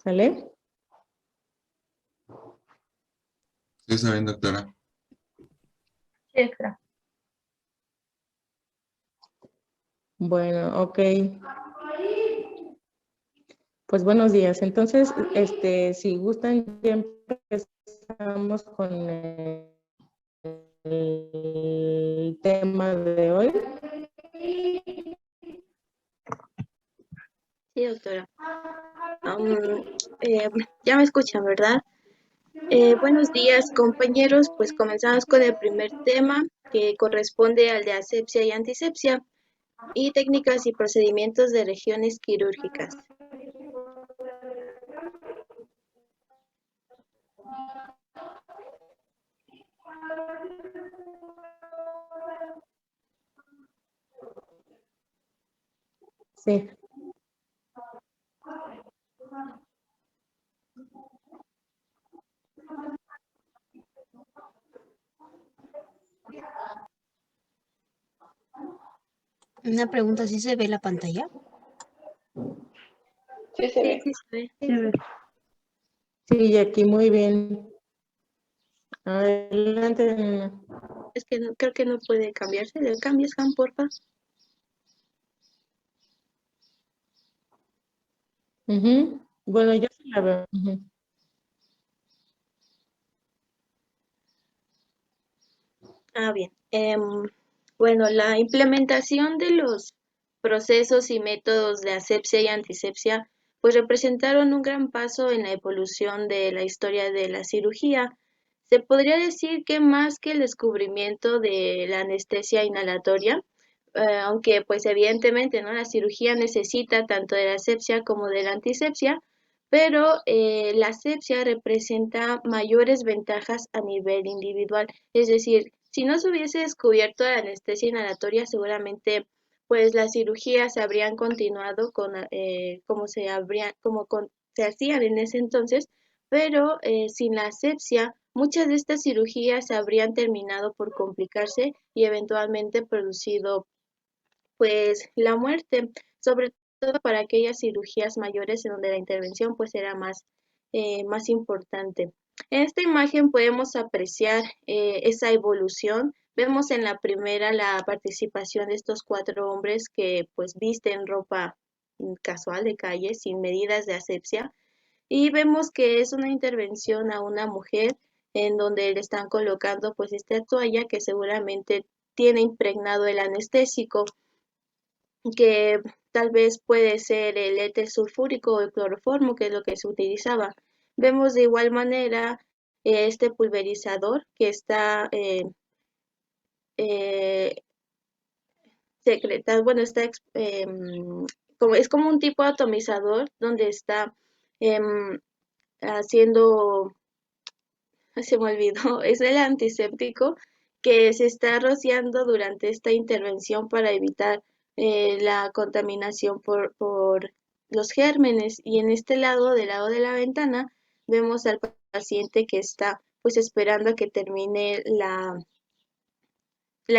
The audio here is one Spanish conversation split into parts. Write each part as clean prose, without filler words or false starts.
¿Sale? Sí, está bien, doctora. Sí, extra. Bueno, ok. Pues buenos días. Entonces, si gustan, ya empezamos con el tema de hoy. Sí, doctora. Ya me escuchan, ¿verdad? Buenos días, compañeros. Pues comenzamos con el primer tema que corresponde al de asepsia y antisepsia y técnicas y procedimientos de regiones quirúrgicas. Sí. Una pregunta, ¿sí se ve la pantalla? Sí, se ve. Sí, se ve. Sí, sí, aquí muy bien. Adelante. Nena. Es que creo que no puede cambiarse. ¿Le cambias, Han, porfa? Bueno, yo sí la veo. Bien. Bueno, la implementación de los procesos y métodos de asepsia y antisepsia pues representaron un gran paso en la evolución de la historia de la cirugía. Se podría decir que más que el descubrimiento de la anestesia inhalatoria, aunque pues evidentemente, ¿no?, la cirugía necesita tanto de la asepsia como de la antisepsia, pero la asepsia representa mayores ventajas a nivel individual. Es decir, si no se hubiese descubierto la anestesia inhalatoria, seguramente pues las cirugías se habrían continuado con se hacían en ese entonces, pero sin la asepsia, muchas de estas cirugías habrían terminado por complicarse y eventualmente producido pues la muerte, sobre todo para aquellas cirugías mayores en donde la intervención pues era más importante. En esta imagen podemos apreciar esa evolución. Vemos en la primera la participación de estos 4 hombres que pues visten ropa casual de calle sin medidas de asepsia y vemos que es una intervención a una mujer en donde le están colocando pues esta toalla que seguramente tiene impregnado el anestésico, que tal vez puede ser el éter sulfúrico o el cloroformo, que es lo que se utilizaba. Vemos de igual manera este pulverizador que está eh, secretado, bueno, está es como un tipo de atomizador donde está haciendo, se me olvidó, es el antiséptico que se está rociando durante esta intervención para evitar la contaminación por los gérmenes. Y en este lado, del lado de la ventana, vemos al paciente que está pues esperando a que termine la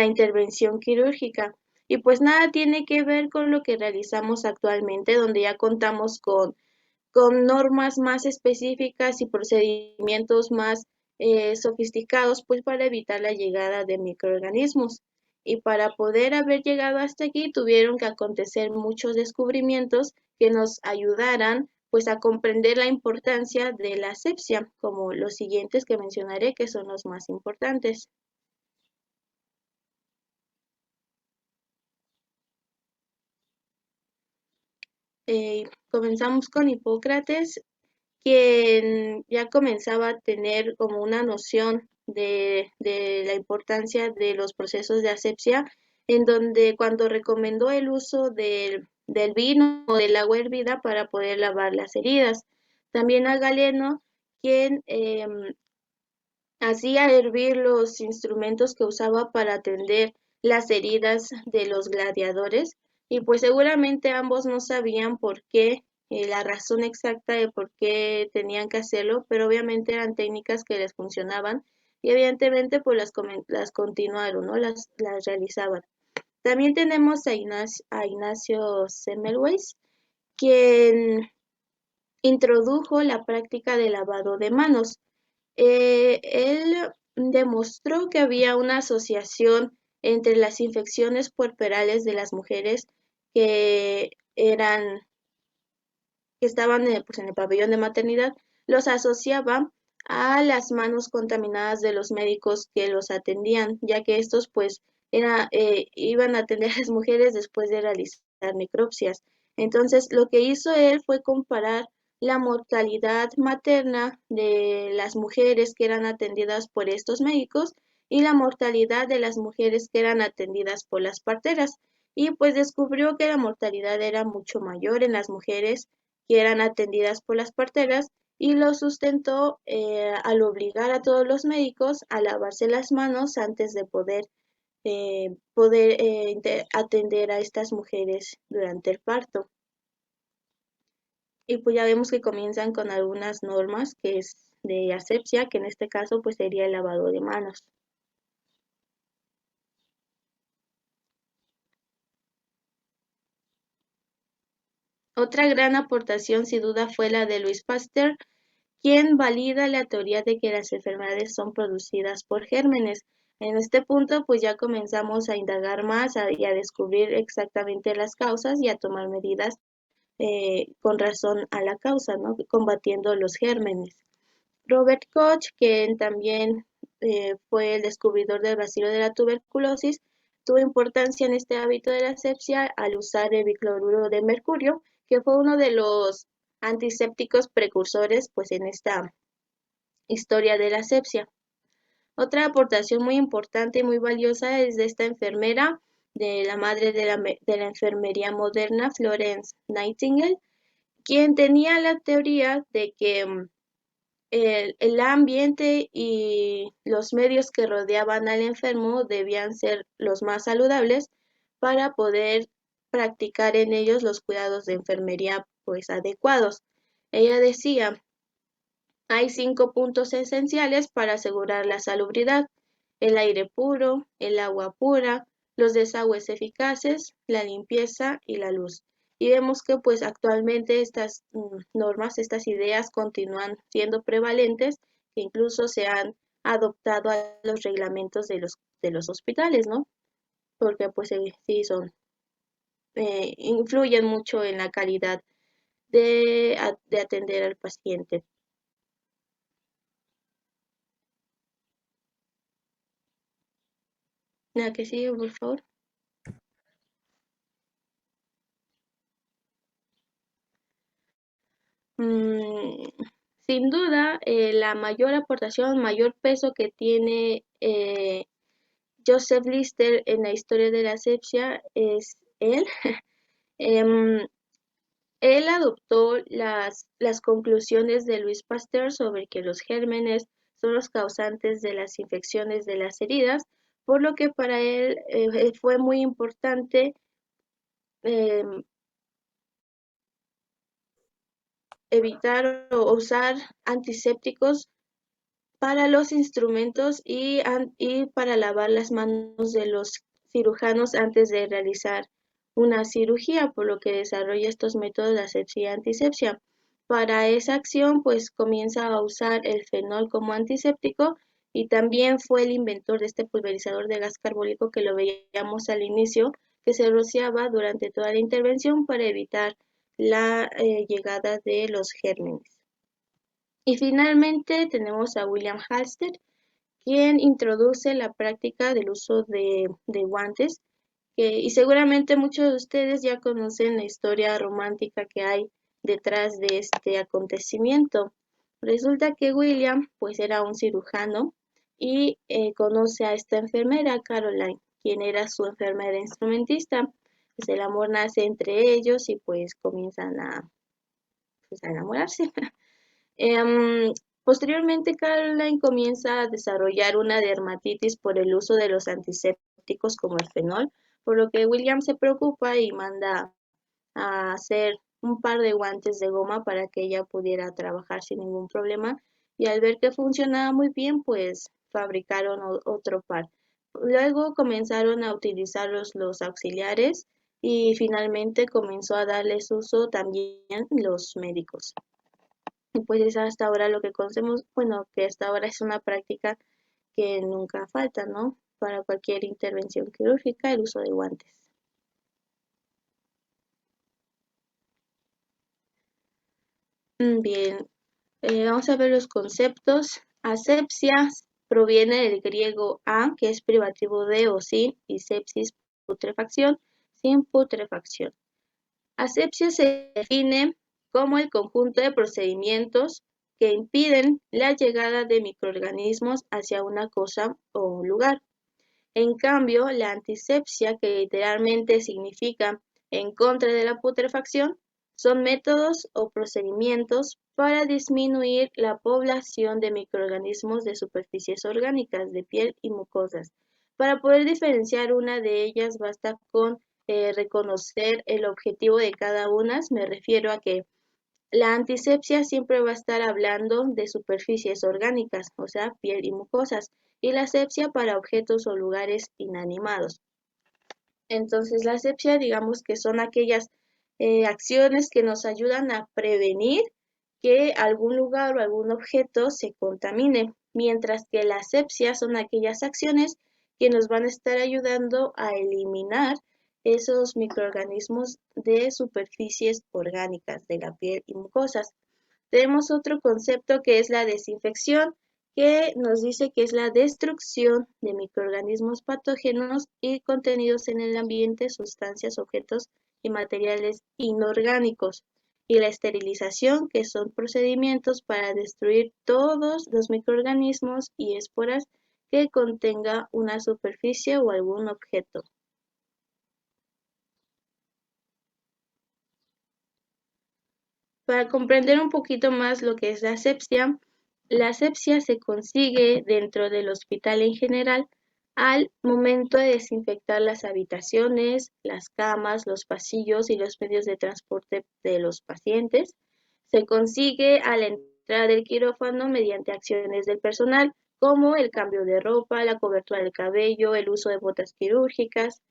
intervención quirúrgica. Y pues nada tiene que ver con lo que realizamos actualmente, donde ya contamos con normas más específicas y procedimientos más sofisticados, pues para evitar la llegada de microorganismos. Y para poder haber llegado hasta aquí tuvieron que acontecer muchos descubrimientos que nos ayudaran pues a comprender la importancia de la asepsia, como los siguientes que mencionaré, que son los más importantes. Comenzamos con Hipócrates, quien ya comenzaba a tener como una noción de la importancia de los procesos de asepsia, en donde cuando recomendó el uso del vino o del agua hervida para poder lavar las heridas. También a Galeno, quien hacía hervir los instrumentos que usaba para atender las heridas de los gladiadores, y pues seguramente ambos no sabían por qué, la razón exacta de por qué tenían que hacerlo, pero obviamente eran técnicas que les funcionaban y evidentemente pues las continuaron, ¿no? Las realizaban. También tenemos a Ignacio Semmelweis, quien introdujo la práctica de lavado de manos. Él demostró que había una asociación entre las infecciones puerperales de las mujeres que estaban pues, en el pabellón de maternidad, los asociaba a las manos contaminadas de los médicos que los atendían, ya que estos pues iban a atender a las mujeres después de realizar necropsias. Entonces, lo que hizo él fue comparar la mortalidad materna de las mujeres que eran atendidas por estos médicos y la mortalidad de las mujeres que eran atendidas por las parteras. Y pues descubrió que la mortalidad era mucho mayor en las mujeres que eran atendidas por las parteras y lo sustentó al obligar a todos los médicos a lavarse las manos antes de poder atender a estas mujeres durante el parto. Y pues ya vemos que comienzan con algunas normas que es de asepsia, que en este caso pues sería el lavado de manos. Otra gran aportación sin duda fue la de Louis Pasteur, quien valida la teoría de que las enfermedades son producidas por gérmenes. En este punto pues ya comenzamos a indagar más y a descubrir exactamente las causas y a tomar medidas con razón a la causa, ¿no? Combatiendo los gérmenes. Robert Koch, quien también fue el descubridor del bacilo de la tuberculosis, tuvo importancia en este hábito de la asepsia al usar el bicloruro de mercurio, que fue uno de los antisépticos precursores pues en esta historia de la asepsia. Otra aportación muy importante y muy valiosa es de esta enfermera, de la madre de la enfermería moderna, Florence Nightingale, quien tenía la teoría de que el ambiente y los medios que rodeaban al enfermo debían ser los más saludables para poder practicar en ellos los cuidados de enfermería pues adecuados. Ella decía, hay 5 puntos esenciales para asegurar la salubridad: el aire puro, el agua pura, los desagües eficaces, la limpieza y la luz. Y vemos que pues actualmente estas normas, estas ideas continúan siendo prevalentes, que incluso se han adoptado a los reglamentos de los hospitales, ¿no? Porque pues sí influyen mucho en la calidad de atender al paciente. La que sigue, por favor. Sin duda, la mayor aportación, mayor peso que tiene Joseph Lister en la historia de la asepsia es él. Él adoptó las conclusiones de Louis Pasteur sobre que los gérmenes son los causantes de las infecciones de las heridas, por lo que para él fue muy importante evitar o usar antisépticos para los instrumentos y para lavar las manos de los cirujanos antes de realizar una cirugía, por lo que desarrolla estos métodos de asepsia y antisepsia. Para esa acción, pues comienza a usar el fenol como antiséptico y también fue el inventor de este pulverizador de gas carbónico que lo veíamos al inicio, que se rociaba durante toda la intervención para evitar la llegada de los gérmenes. Y finalmente tenemos a William Halsted, quien introduce la práctica del uso de guantes, y seguramente muchos de ustedes ya conocen la historia romántica que hay detrás de este acontecimiento. Resulta que William pues era un cirujano y conoce a esta enfermera, Caroline, quien era su enfermera instrumentista. Pues el amor nace entre ellos y pues comienzan a enamorarse. Posteriormente, Caroline comienza a desarrollar una dermatitis por el uso de los antisépticos como el fenol, por lo que William se preocupa y manda a hacer un par de guantes de goma para que ella pudiera trabajar sin ningún problema, y al ver que funcionaba muy bien, pues fabricaron otro par. Luego comenzaron a utilizar los auxiliares y finalmente comenzó a darles uso también los médicos. Y pues es hasta ahora lo que conocemos, bueno, que hasta ahora es una práctica que nunca falta, ¿no? Para cualquier intervención quirúrgica, el uso de guantes. Bien, vamos a ver los conceptos. Asepsia proviene del griego a, que es privativo de o sin, y sepsis, putrefacción, sin putrefacción. Asepsia se define como el conjunto de procedimientos que impiden la llegada de microorganismos hacia una cosa o un lugar. En cambio, la antisepsia, que literalmente significa en contra de la putrefacción, son métodos o procedimientos para disminuir la población de microorganismos de superficies orgánicas, de piel y mucosas. Para poder diferenciar una de ellas basta con reconocer el objetivo de cada una. Me refiero a que la antisepsia siempre va a estar hablando de superficies orgánicas, o sea, piel y mucosas, y la asepsia para objetos o lugares inanimados. Entonces, la asepsia, digamos que son aquellas acciones que nos ayudan a prevenir que algún lugar o algún objeto se contamine, mientras que la asepsia son aquellas acciones que nos van a estar ayudando a eliminar esos microorganismos de superficies orgánicas de la piel y mucosas. Tenemos otro concepto que es la desinfección, que nos dice que es la destrucción de microorganismos patógenos y contenidos en el ambiente, sustancias, objetos y materiales inorgánicos. Y la esterilización, que son procedimientos para destruir todos los microorganismos y esporas que contenga una superficie o algún objeto. Para comprender un poquito más lo que es la asepsia se consigue dentro del hospital en general al momento de desinfectar las habitaciones, las camas, los pasillos y los medios de transporte de los pacientes. Se consigue a la entrada del quirófano mediante acciones del personal, como el cambio de ropa, la cobertura del cabello, el uso de botas quirúrgicas,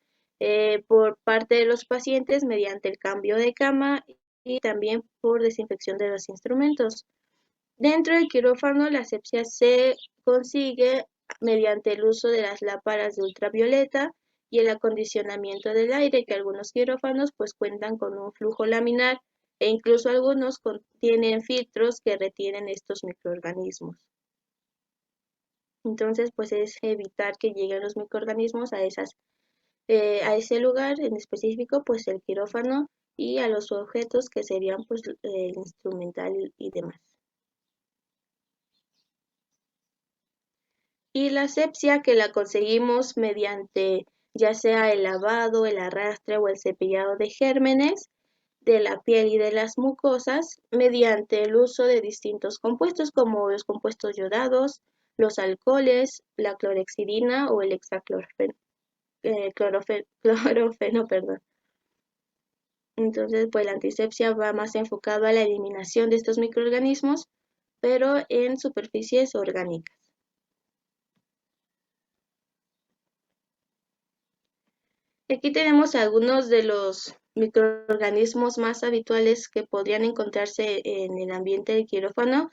por parte de los pacientes mediante el cambio de cama y también por desinfección de los instrumentos. Dentro del quirófano, la asepsia se consigue mediante el uso de las lámparas de ultravioleta y el acondicionamiento del aire, que algunos quirófanos pues cuentan con un flujo laminar e incluso algunos contienen filtros que retienen estos microorganismos. Entonces, pues es evitar que lleguen los microorganismos a ese lugar en específico, pues el quirófano, y a los objetos que serían pues el instrumental y demás. Y la asepsia, que la conseguimos mediante ya sea el lavado, el arrastre o el cepillado de gérmenes de la piel y de las mucosas, mediante el uso de distintos compuestos como los compuestos yodados, los alcoholes, la clorhexidina o el hexaclorofeno, perdón. Entonces, pues la antisepsia va más enfocada a la eliminación de estos microorganismos, pero en superficies orgánicas. Aquí tenemos algunos de los microorganismos más habituales que podrían encontrarse en el ambiente del quirófano.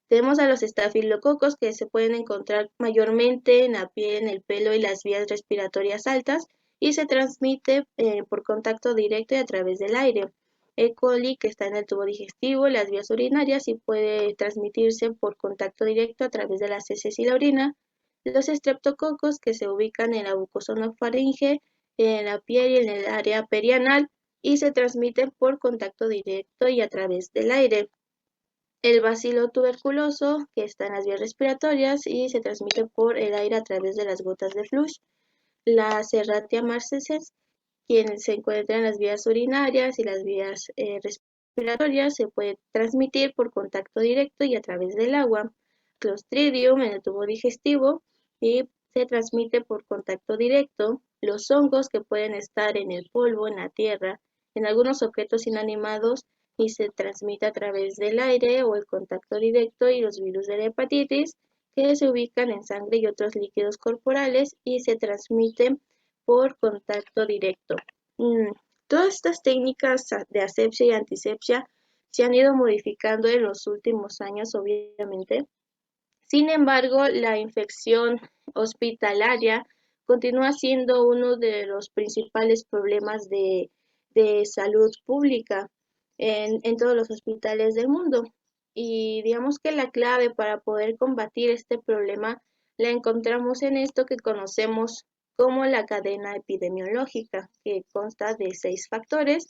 Tenemos a los estafilococos, que se pueden encontrar mayormente en la piel, en el pelo y las vías respiratorias altas, y se transmite por contacto directo y a través del aire. E. coli, que está en el tubo digestivo, las vías urinarias, y puede transmitirse por contacto directo a través de las heces y la orina. Los estreptococos, que se ubican en la mucosa faringe, en la piel y en el área perianal, y se transmiten por contacto directo y a través del aire. El bacilo tuberculoso, que está en las vías respiratorias y se transmite por el aire a través de las gotas de flush. La Serratia marcescens, quien se encuentra en las vías urinarias y las vías respiratorias, se puede transmitir por contacto directo y a través del agua. Clostridium en el tubo digestivo y se transmite por contacto directo. Los hongos, que pueden estar en el polvo, en la tierra, en algunos objetos inanimados, y se transmite a través del aire o el contacto directo, y los virus de la hepatitis, que se ubican en sangre y otros líquidos corporales y se transmiten por contacto directo. Todas estas técnicas de asepsia y antisepsia se han ido modificando en los últimos años, obviamente. Sin embargo, la infección hospitalaria continúa siendo uno de los principales problemas de salud pública en todos los hospitales del mundo. Y digamos que la clave para poder combatir este problema la encontramos en esto que conocemos como la cadena epidemiológica, que consta de 6 factores: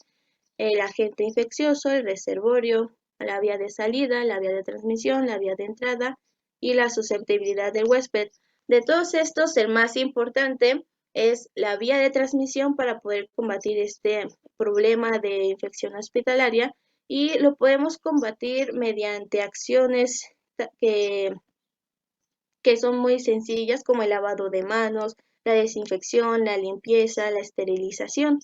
el agente infeccioso, el reservorio, la vía de salida, la vía de transmisión, la vía de entrada y la susceptibilidad del huésped. De todos estos, el más importante es la vía de transmisión para poder combatir este problema de infección hospitalaria, y lo podemos combatir mediante acciones que son muy sencillas, como el lavado de manos, la desinfección, la limpieza, la esterilización.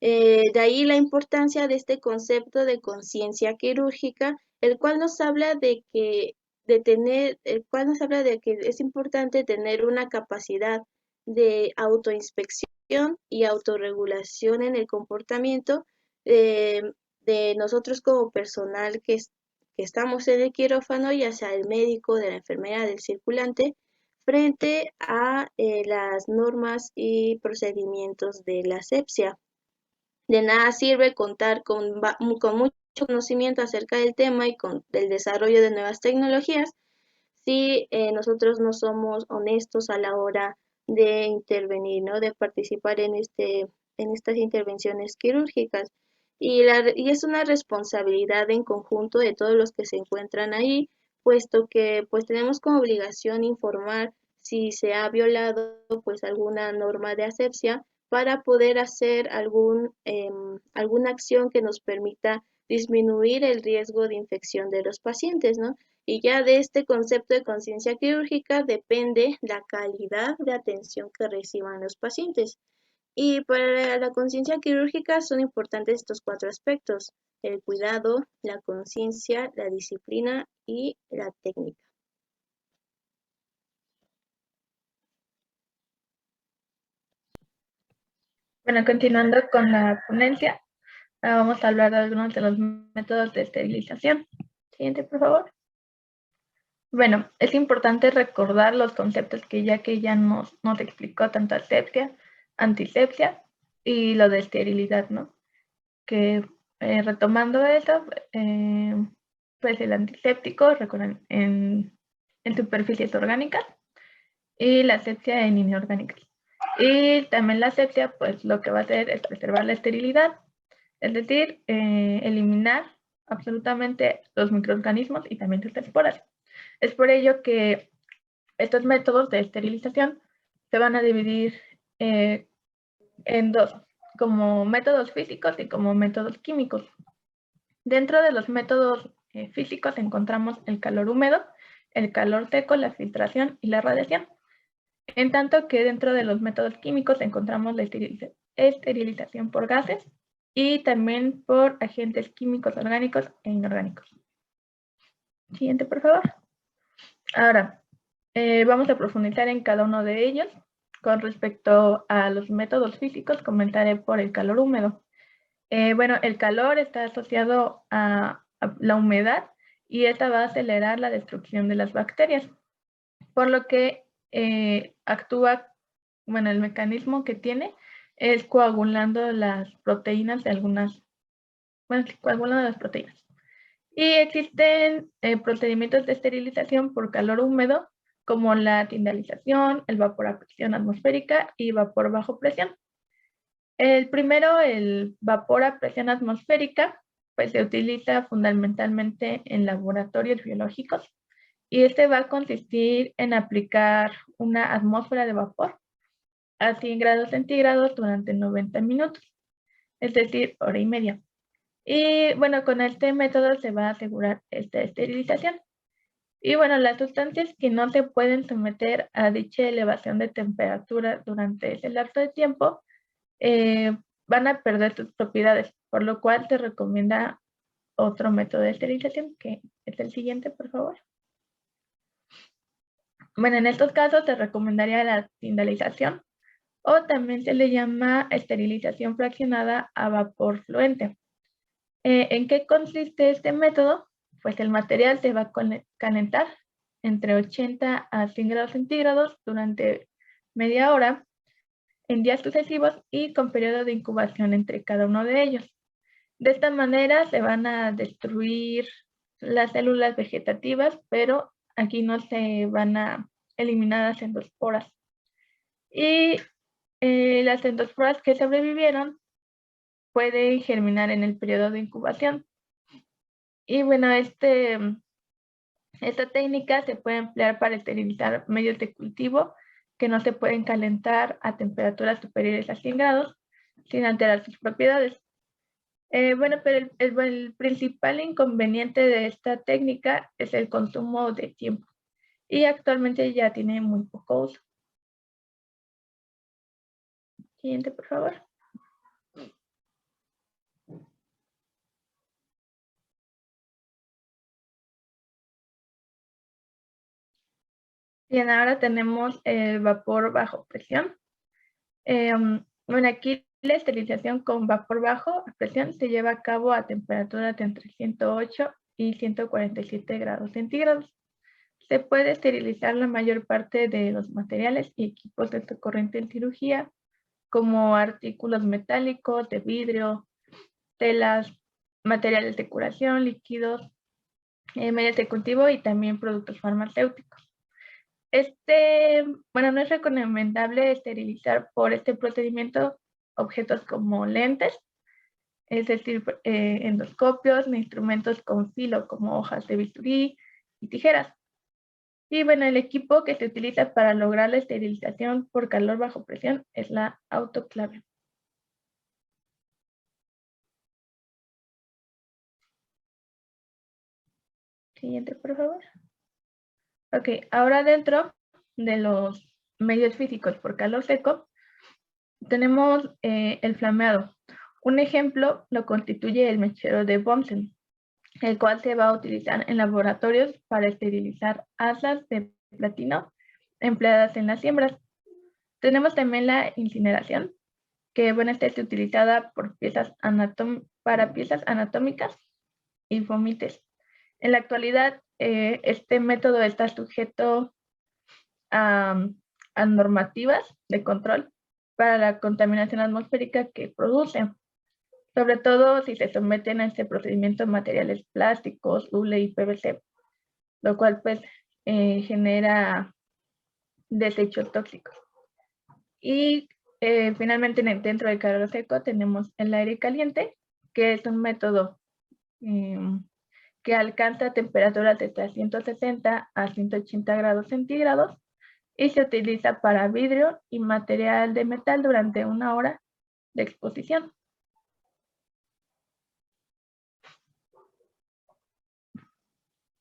De ahí la importancia de este concepto de conciencia quirúrgica, el cual nos habla de que es importante tener una capacidad de autoinspección y autorregulación en el comportamiento de nosotros como personal que estamos en el quirófano, ya sea el médico, de la enfermera, del circulante, frente a las normas y procedimientos de la asepsia. De nada sirve contar con mucho conocimiento acerca del tema y con el desarrollo de nuevas tecnologías si nosotros no somos honestos a la hora de intervenir, ¿no? De participar en estas intervenciones quirúrgicas. Y es una responsabilidad en conjunto de todos los que se encuentran ahí, puesto que pues tenemos como obligación informar si se ha violado pues alguna norma de asepsia, para poder hacer alguna acción que nos permita disminuir el riesgo de infección de los pacientes, ¿no? Y ya de este concepto de conciencia quirúrgica depende la calidad de atención que reciban los pacientes. Y para la conciencia quirúrgica son importantes estos 4 aspectos: el cuidado, la conciencia, la disciplina y la técnica. Bueno, continuando con la ponencia, vamos a hablar de algunos de los métodos de esterilización. Siguiente, por favor. Bueno, es importante recordar los conceptos que ya nos explicó, tanto asepsia, antisepsia y lo de esterilidad, ¿no? Que retomando eso, pues el antiséptico, recuerden, en superficies orgánicas, y la asepsia en inorgánicas. Y también la asepsia, pues lo que va a hacer es preservar la esterilidad, es decir, eliminar absolutamente los microorganismos y también sus esporas. Es por ello que estos métodos de esterilización se van a dividir en 2, como métodos físicos y como métodos químicos. Dentro de los métodos físicos encontramos el calor húmedo, el calor seco, la filtración y la radiación. En tanto que dentro de los métodos químicos encontramos la esterilización por gases y también por agentes químicos orgánicos e inorgánicos. Siguiente, por favor. Ahora, vamos a profundizar en cada uno de ellos. Con respecto a los métodos físicos, comentaré por el calor húmedo. Bueno, el calor está asociado a la humedad y esta va a acelerar la destrucción de las bacterias, por lo que actúa, bueno, el mecanismo que tiene es coagulando las proteínas de coagulando las proteínas. Y existen procedimientos de esterilización por calor húmedo, como la tindalización, el vapor a presión atmosférica y vapor bajo presión. El primero, el vapor a presión atmosférica, pues se utiliza fundamentalmente en laboratorios biológicos, y este va a consistir en aplicar una atmósfera de vapor a 100 grados centígrados durante 90 minutos, es decir, hora y media. Y bueno, con este método se va a asegurar esta esterilización. Y bueno, las sustancias que no se pueden someter a dicha elevación de temperatura durante ese lapso de tiempo van a perder sus propiedades, por lo cual se recomienda otro método de esterilización, que es el siguiente, por favor. Bueno, en estos casos se recomendaría la tindalización, o también se le llama esterilización fraccionada a vapor fluente. ¿En qué consiste este método? Pues el material se va a calentar entre 80 a 100 grados centígrados durante media hora en días sucesivos y con periodo de incubación entre cada uno de ellos. De esta manera se van a destruir las células vegetativas, pero aquí no se van a eliminar las endosporas. Y las endosporas que sobrevivieron pueden germinar en el periodo de incubación. Y bueno, esta técnica se puede emplear para esterilizar medios de cultivo que no se pueden calentar a temperaturas superiores a 100 grados sin alterar sus propiedades. Bueno, pero el principal inconveniente de esta técnica es el consumo de tiempo y actualmente ya tiene muy poco uso. Siguiente, por favor. Bien, ahora tenemos el vapor bajo presión. Bueno, aquí la esterilización con vapor bajo presión se lleva a cabo a temperaturas de entre 108 y 147 grados centígrados. Se puede esterilizar la mayor parte de los materiales y equipos de alta corriente en cirugía, como artículos metálicos, de vidrio, telas, materiales de curación, líquidos, medios de cultivo y también productos farmacéuticos. Bueno, no es recomendable esterilizar por este procedimiento objetos como lentes, es decir, endoscopios, ni instrumentos con filo como hojas de bisturí y tijeras. Y bueno, el equipo que se utiliza para lograr la esterilización por calor bajo presión es la autoclave. Siguiente, por favor. Ok, ahora dentro de los medios físicos por calor seco, tenemos el flameado. Un ejemplo lo constituye el mechero de Bunsen, el cual se va a utilizar en laboratorios para esterilizar asas de platino empleadas en las siembras. Tenemos también la incineración, que bueno, esta es utilizada para piezas anatómicas y fomites. En la actualidad, este método está sujeto a normativas de control para la contaminación atmosférica que produce, sobre todo si se someten a este procedimiento materiales plásticos, hule y PVC, lo cual pues genera desechos tóxicos. Y finalmente dentro del calor seco tenemos el aire caliente, que es un método que alcanza temperaturas de 160 a 180 grados centígrados y se utiliza para vidrio y material de metal durante 1 hora de exposición.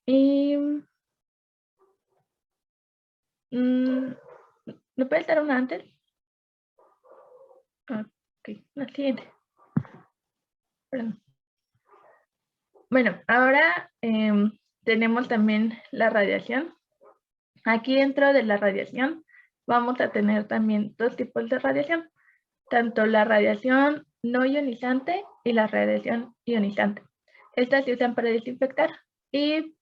Y ¿me puedes dar una antes? Ok, la siguiente. Perdón. Bueno, ahora tenemos también la radiación. Aquí dentro de la radiación vamos a tener también 2 tipos de radiación, tanto la radiación no ionizante y la radiación ionizante. Estas se usan para desinfectar y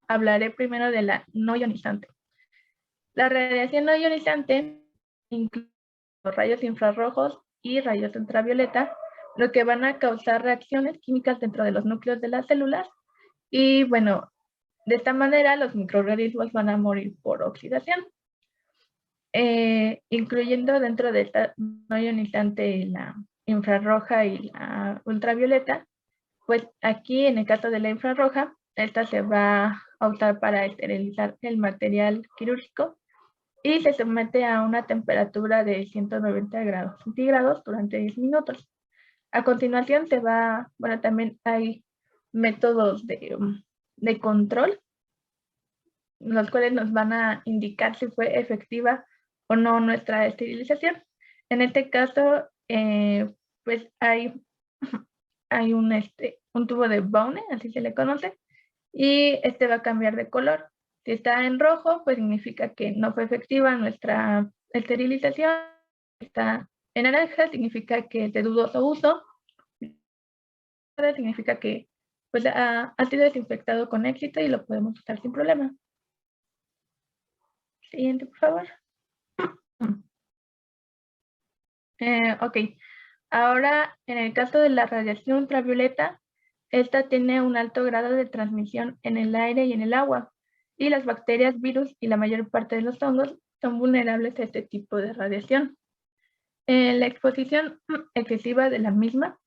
hablaré primero de la no ionizante. La radiación no ionizante incluye los rayos infrarrojos y rayos ultravioleta, lo que van a causar reacciones químicas dentro de los núcleos de las células y bueno, de esta manera los microorganismos van a morir por oxidación, incluyendo dentro de esta no ionizante la infrarroja y la ultravioleta. Pues aquí en el caso de la infrarroja, esta se va a usar para esterilizar el material quirúrgico y se somete a una temperatura de 190 grados centígrados durante 10 minutos. A continuación bueno, también hay métodos de control, los cuales nos van a indicar si fue efectiva o no nuestra esterilización. En este caso, pues hay un tubo de Bowne, así se le conoce, y este va a cambiar de color. Si está en rojo, pues significa que no fue efectiva nuestra esterilización. Si está en naranja, significa que es de dudoso uso. significa que pues, ha sido desinfectado con éxito y lo podemos usar sin problema. Siguiente, por favor. Ok, ahora en el caso de la radiación ultravioleta, esta tiene un alto grado de transmisión en el aire y en el agua, y las bacterias, virus y la mayor parte de los hongos son vulnerables a este tipo de radiación. La exposición excesiva de la misma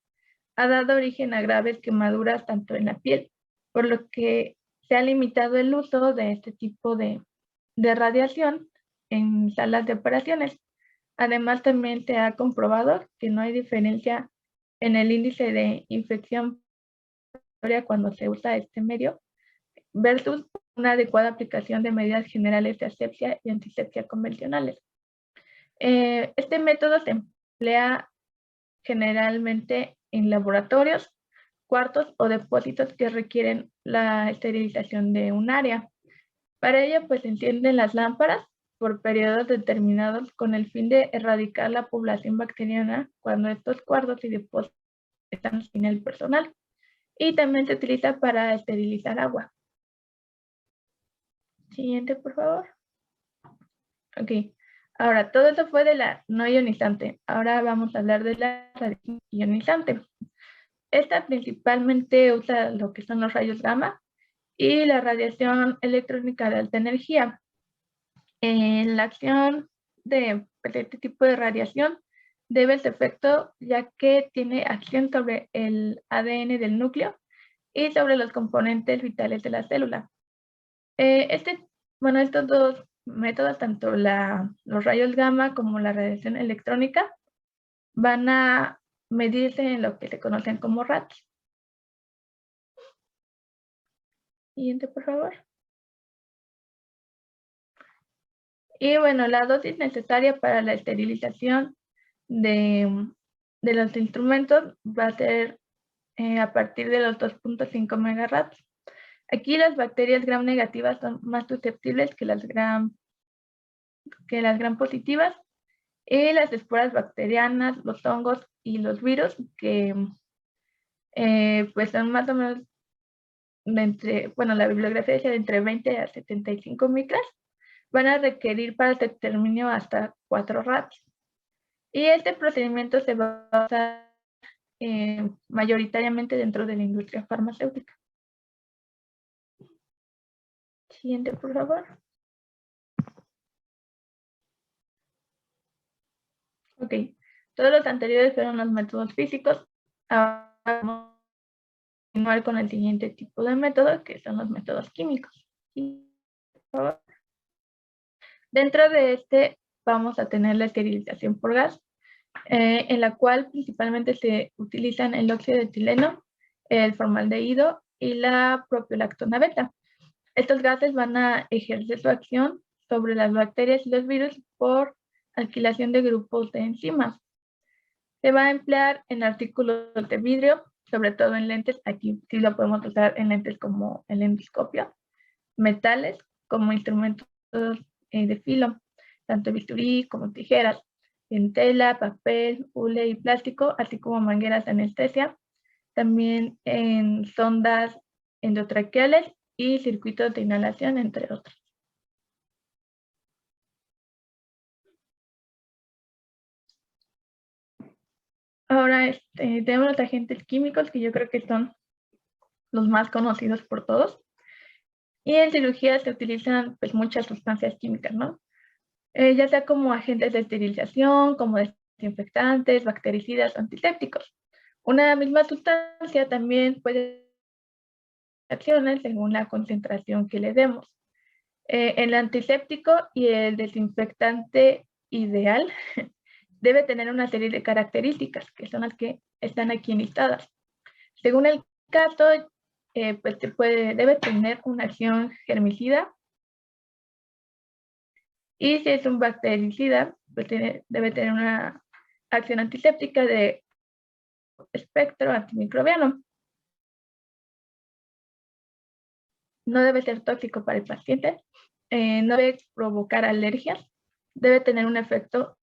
ha dado origen a graves quemaduras tanto en la piel, por lo que se ha limitado el uso de este tipo de radiación en salas de operaciones. Además, también se ha comprobado que no hay diferencia en el índice de infección cuando se usa este medio versus una adecuada aplicación de medidas generales de asepsia y antisepsia convencionales. Este método se emplea generalmente en laboratorios, cuartos o depósitos que requieren la esterilización de un área. Para ello, pues se encienden las lámparas por periodos determinados con el fin de erradicar la población bacteriana cuando estos cuartos y depósitos están sin el personal. Y también se utiliza para esterilizar agua. Siguiente, por favor. Ok. Ahora, todo eso fue de la no ionizante. Ahora vamos a hablar de la radiación ionizante. Esta principalmente usa lo que son los rayos gamma y la radiación electrónica de alta energía. En la acción de este tipo de radiación debe su efecto ya que tiene acción sobre el ADN del núcleo y sobre los componentes vitales de la célula. Estos dos métodos, tanto los rayos gamma como la radiación electrónica, van a medirse en lo que se conocen como RATs. Siguiente, por favor. Y bueno, la dosis necesaria para la esterilización de los instrumentos va a ser a partir de los 2.5 megarats. Aquí las bacterias gram negativas son más susceptibles que las gram positivas, y las esporas bacterianas, los hongos y los virus, que pues son más o menos la bibliografía dice de entre 20 a 75 micras, van a requerir para este exterminio hasta 4 rats. Y este procedimiento se va a usar mayoritariamente dentro de la industria farmacéutica. Siguiente, por favor. Ok, todos los anteriores fueron los métodos físicos. Ahora vamos a continuar con el siguiente tipo de métodos, que son los métodos químicos. Por favor. Dentro de este vamos a tener la esterilización por gas, en la cual principalmente se utilizan el óxido de etileno, el formaldehído y la propiolactona beta. Estos gases van a ejercer su acción sobre las bacterias y los virus por alquilación de grupos de enzimas. Se va a emplear en artículos de vidrio, sobre todo en lentes. Aquí sí lo podemos usar en lentes como el endoscopio, metales como instrumentos de filo, tanto bisturí como tijeras, en tela, papel, hule y plástico, así como mangueras de anestesia, también en sondas endotraqueales y circuitos de inhalación, entre otros. Ahora tenemos los agentes químicos, que yo creo que son los más conocidos por todos. Y en cirugía se utilizan pues muchas sustancias químicas, ¿no? Ya sea como agentes de esterilización, como desinfectantes, bactericidas o antisépticos. Una misma sustancia también puede acciones según la concentración que le demos. El antiséptico y el desinfectante ideal debe tener una serie de características que son las que están aquí listadas. Según el caso, pues debe tener una acción germicida, y si es un bactericida, pues debe tener una acción antiséptica de espectro antimicrobiano. No debe ser tóxico para el paciente, no debe provocar alergias, debe tener un efecto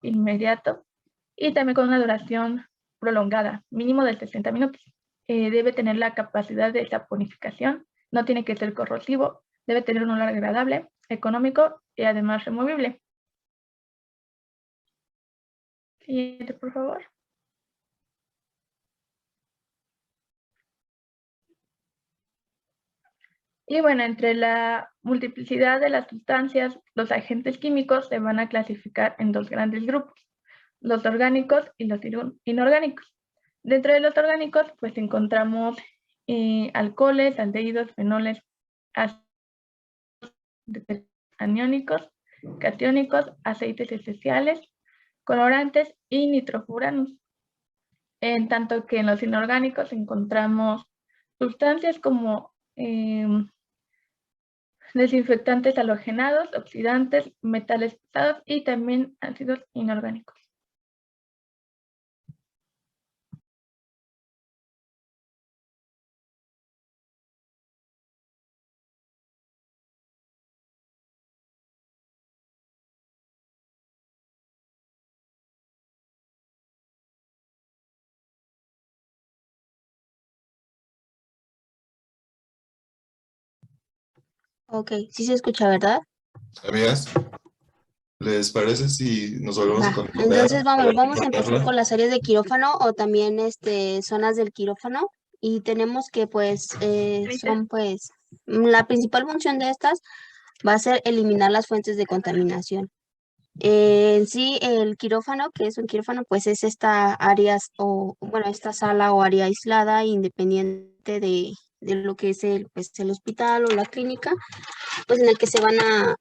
inmediato y también con una duración prolongada, mínimo de 60 minutos. Debe tener la capacidad de saponificación, no tiene que ser corrosivo, debe tener un olor agradable, económico y además removible. Siguiente, por favor. Y bueno, entre la multiplicidad de las sustancias, los agentes químicos se van a clasificar en dos grandes grupos, los orgánicos y los inorgánicos. Dentro de los orgánicos, pues encontramos alcoholes, aldehídos, fenoles, ácidos aniónicos, catiónicos, aceites esenciales, colorantes y nitrofuranos. En tanto que en los inorgánicos encontramos sustancias como desinfectantes halogenados, oxidantes, metales pesados y también ácidos inorgánicos. Ok, sí se escucha, ¿verdad? ¿Sabías? ¿Les parece si nos volvemos a Va. conectar? Entonces para vamos a empezar recordarla? con las áreas de quirófano o también zonas del quirófano. Y tenemos que pues son pues la principal función de estas va a ser eliminar las fuentes de contaminación. En sí, el quirófano, que es un quirófano, pues es esta áreas o, bueno, esta sala o área aislada, independiente de lo que es pues, el hospital o la clínica, pues en el que se van a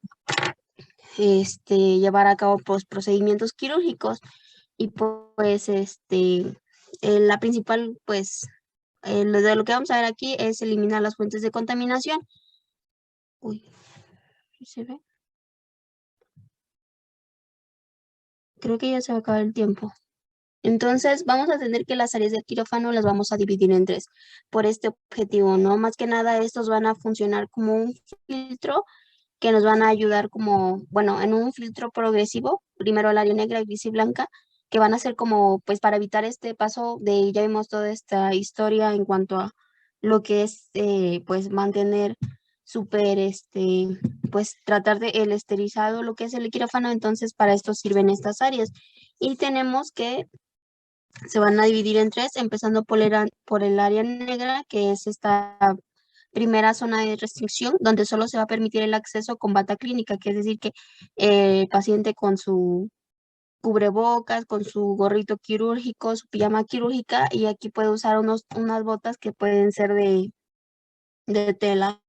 llevar a cabo pues, procedimientos quirúrgicos. Y pues la principal, pues, de lo que vamos a ver aquí es eliminar las fuentes de contaminación. Uy, ¿se ve? Creo que ya se va a acabar el tiempo. Entonces, vamos a tener que las áreas del quirófano las vamos a dividir en tres por este objetivo, ¿no? Más que nada, estos van a funcionar como un filtro que nos van a ayudar como, bueno, en un filtro progresivo, primero el área negra, gris y blanca, que van a ser como, pues, para evitar este paso de, ya vimos toda esta historia en cuanto a lo que es, pues, mantener súper, pues, tratar de el esterilizado, lo que es el quirófano, entonces para esto sirven estas áreas. Y tenemos que se van a dividir en tres, empezando por el área negra, que es esta primera zona de restricción, donde solo se va a permitir el acceso con bata clínica, que es decir, que el paciente con su cubrebocas, con su gorrito quirúrgico, su pijama quirúrgica, y aquí puede usar unas botas que pueden ser de tela